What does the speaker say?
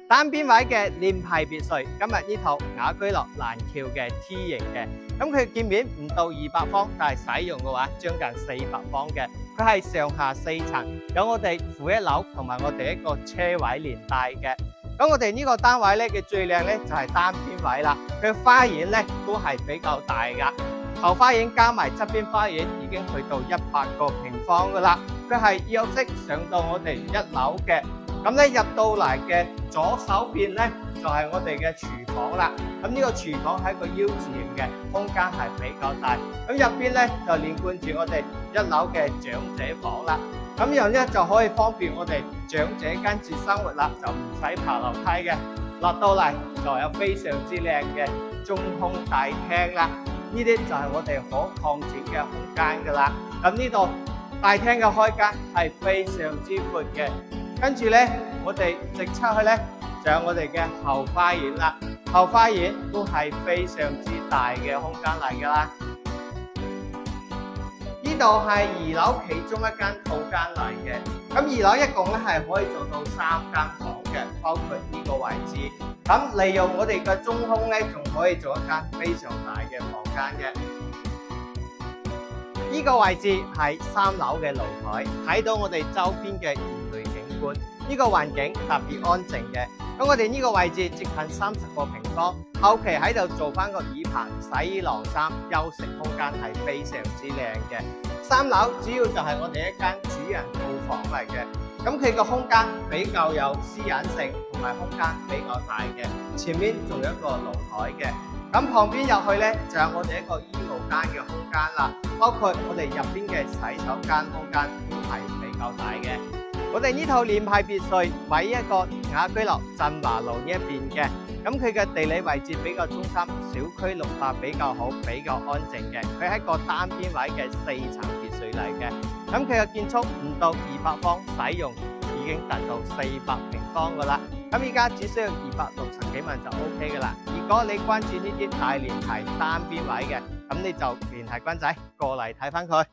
單邊位嘅聯排別墅，今日呢套雅居樂蘭橋嘅 T 型嘅，咁佢建面唔到200方，但係使用嘅話將近400方嘅，佢係上下4層，有我哋負一樓同埋我哋一個車位連帶嘅。咁我哋呢個單位咧嘅最靚咧就係單邊位啦，佢花園咧都係比較大噶，後花園加埋側邊花園已經去到100個平方噶啦，佢係腰式上到我哋1樓嘅。咁咧入到嚟嘅左手邊咧就係我哋嘅廚房啦。咁呢個廚房係一個 U 字形嘅，空間係比較大。咁入邊咧就連貫住我哋1樓嘅長者房啦。咁樣咧就可以方便我哋長者跟住生活啦，就唔使爬樓梯嘅。落到嚟就有非常之靚嘅中空大廳啦。呢啲就係我哋可擴展嘅空間噶啦。咁呢度大廳嘅開間係非常之闊嘅。跟住咧，我哋直出去咧，就有我哋嘅後花園啦。後花園都係非常之大嘅空間嚟噶啦。呢度係2樓其中一間套間嚟嘅。咁2樓一共咧係可以做到3間房嘅，包括呢個位置。咁利用我哋嘅中空咧，仲可以做一間非常大嘅房間嘅。呢個位置係3樓嘅露台，睇到我哋周邊嘅園類景觀，呢個環境特別安靜嘅。咁我哋呢個位置接近30個平方，後期喺度做翻個椅棚、洗衣晾衫、休息空間係非常之靚嘅。3樓主要就係我哋一間主人套房嚟嘅，咁佢個空間比較有私隱性，同埋空間比較大嘅，前面仲有一個露台嘅。咁旁邊入去咧，就有我哋一個衣帽間嘅空間啦，包括我哋入邊嘅洗手間空間都係比較大嘅。我哋呢套聯排別墅位於一個雅居樂振華路呢一邊嘅，咁佢嘅地理位置比較中心，小區綠化比較好，比較安靜嘅。佢係一個單邊位嘅4層別墅嚟嘅，咁佢嘅建築唔到200方，使用已經達到400平方噶啦。咁而家只需要260幾萬就 OK 噶啦。如果你關注呢啲大聯排單邊位嘅，咁你就聯繫軍仔過嚟睇翻佢。